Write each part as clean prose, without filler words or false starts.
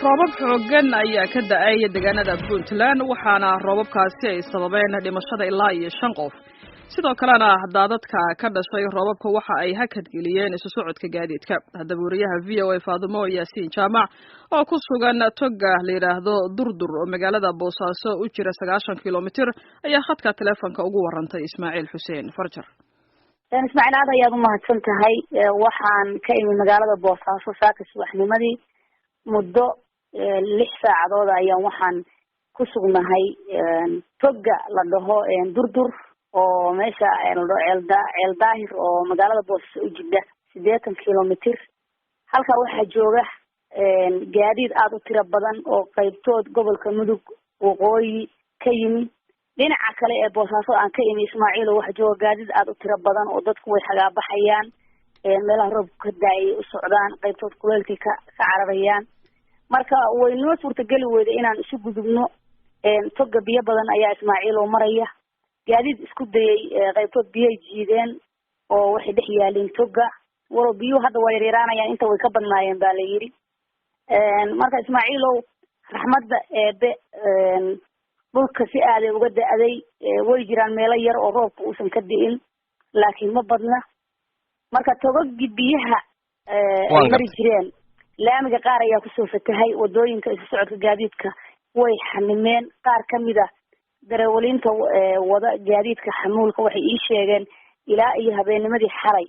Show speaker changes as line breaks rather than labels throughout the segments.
roobab xooggan ayaa ka da'ay deegaanada Puntland waxaana roobabkaasi ay sababeen dhimashada ilaa iyo 5 qof sidoo kalena daadadka ka dhashay roobabka waxa ay hakad geliyeen isu socodka gaadiidka hadaba wariyaha VOA Faadumo Yaasiin Jaamac oo ku sugan toga la yiraahdo Durdur oo magaalada Boosaaso u jira 90 kilomitir ayaa khadka telefoonka ugu warantay Ismaaciil Xuseen Farjar.
Ismaaciil aad ayaad u mahadsan tahay waxaan ka imi magaalada Boosaaso saaka subaxnimadii muddo 6 saacadood ayaan waxaan ku sugnahay toga la dhaho Durdur oo meesha ceel daahir oo magaalada Boosaaso u jida 80 kilomitir halka waxa jooga gaadiid aad u tiro badan oo qaybtood gobolka Mudug waqooyi ka yimi dhinaca kale ee Boosaaso aan ka imi Ismaaciil waxa jooga gaadiid aad u tiro badan oo dadku way xagaabaxayaan meelaha roobka daay u socdaan qaybtood kuleelkii ka cararayaan marka way noo suurtagali weyday inaan isu gudubno toga biyo badan ayaa Ismaaciil oo maraya gaadiid isku dayay qaybtood biyo jiideen oo waxay dhex yaaleen toga waro biyo hadda way yareeranayaan inta way ka badnaayeen baa la yiri marka Ismaaciil oo raxmadda eebe dhulka si aad uga da'day way jiraan meelo yar oo roobku uusan ka diin laakiin ma badna marka togagii biyaha ay mari jireen laamiga qaar ayaa ku soo fatahay wadooyinka isu socodka gaadiidka way xanimeen qaar kamida darawaliinta wada gaadiidka xamuulka waxay ii sheegeen ilaa iyo habeennimadii xalay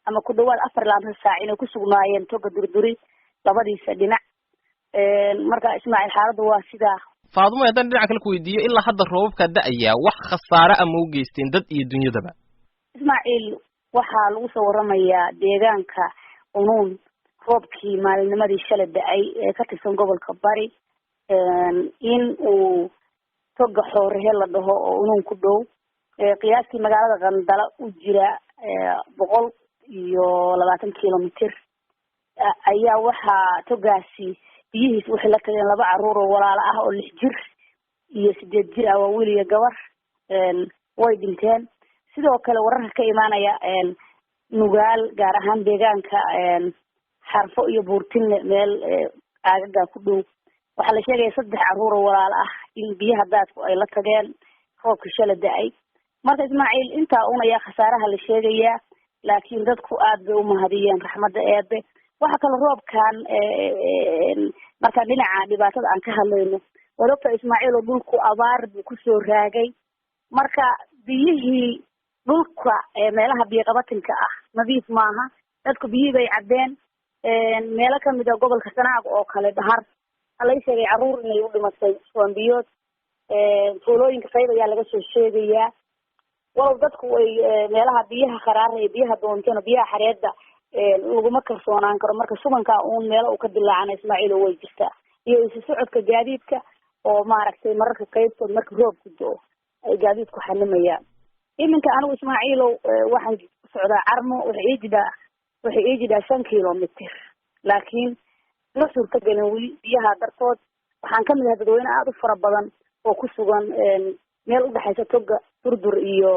ama ku dhawaad 4 saac inay ku sugnaayeen toga Durduri labadiisa dhinac marka Ismaaciil xaaladdu waa sida
Faadumo haddaan dhinaca kale ku weydiiyo ilaa hadda roobabka da'aya wax khasaare ama u geysteen dad iyo dunyadaba
Ismaaciil waxaa lagu soo waramayaa deegaanka unuun roobkii maalinnimadii shalay da'ay ee ka tirsan gobolka Bari in uu toga Xoorhe la dhaho oo unuun ku dhow qiyaastii magaalada Qandala u jira 120 kilomitir ayaa waxaa togaasi biyihiis waxay la tageen 2 caruur oo walaalo ah oo 6 jir iyo 8 jir ah wiil iyo gabar way dhinteen sidoo kale wararka ka imaanaya nugaal gaar ahaan deegaanka xarfo iyo buurtinle meel aagaga ku dhow waxa la sheegay 3 caruur oo walaalo ah in biyaha daadku ay la tageen roobka shalay da'ay marka Ismaaciil inta uuna ayaa khasaaraha la sheegaya laakiin dadku aad bay u mahadiyeen raxmadda eebe waxa kale roobkan marka dhinaca dhibaatada aan ka hadlayno wadada Ismaaciil oo dhulku abaar buu ku soo raagay marka biyihii dhulka meelaha biyo qabatinka ah nadiif maaha dadku biyihii bay cadeen meelo kamid ah gobolka Sanaag oo kale dhahar alay sheegay caruur inay u dhimatay Soomaaliyood tuulooyinka qayb ayaa laga soo sheegayaa walaal dadku way meelaha biyaha qaraar ee biyaha doonteen biyaha xareedda laguma kalsoonaan karo marka subanka uu meelo uu ka dilaacay Ismaaciil way jirtaa iyo isu socodka gaadiidka oo maaragtay mararka qaybtood marka roobku doo ay gaadiidku xanimayaan iminka anigu Ismaaciil waxaan socdaa Carmo waxay eejidaa 5 kilomitir laakiin la suurtagalin wali biyaha dartood waxaan ka mid ahay dadweyne aad u fara badan oo ku sugan meel u dhaxaysa toga Durdur iyo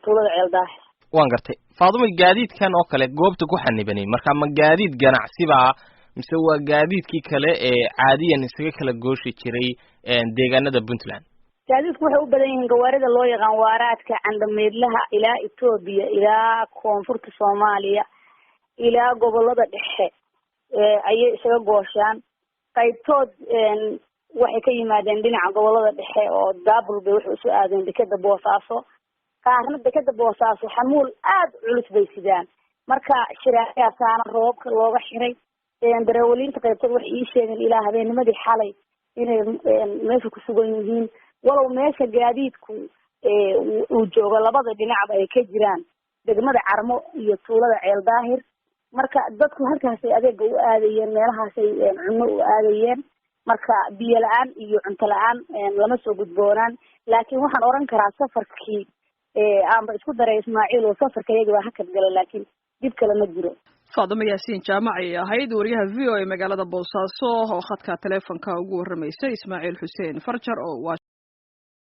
tuulada ceel daahir
waan gartay Faadumo gaadiidkan oo kale goobta ku xanibanay marka ma gaadiid ganacsi baa mise waa gaadiidkii kale ee caadiyan isaga kala gooshi jiray deegaanada Puntland
gaadiidku waxay u badan yihiin gawaarida loo yaqaan waaraadka candhameedlaha ilaa Itoobiya ilaa koonfurta Soomaaliya ilaa gobolada dhexe ayay isaga gooshaan qaybtood waxay ka yimaadeen dhinaca gobolada dhexe oo daabul bay wax u soo aadeen dekada Boosaaso qaarna dekada Boosaaso xamuul aad culus bay sidaan marka shiraacayaasana roobka looga xiray darawaliinta qaybtood waxay ii sheegeen ilaa habeennimadii xalay inay meesha ku sugan yihiin walow meesha gaadiidku uu joogo labada dhinacba ay ka jiraan degmada Carmo iyo tuulada ceel daahir marka dadku halkaas ay adeeg u aadayeen meelahaas ay cunno u aadayeen marka biyo la'aan iyo cunto la'aan lama soo gudboonaan laakiin waxaan oran karaa safarkii aan isku daray Ismaaciil oo safarkayga waa hakad galay laakiin dib kale ma jiro
Faadumo Yaasiin Jaamac ahayd wariyaha VOA magaalada Boosaaso oo khadka telefoonka ugu waramaysay Ismaaciil Xuseen Farjar oo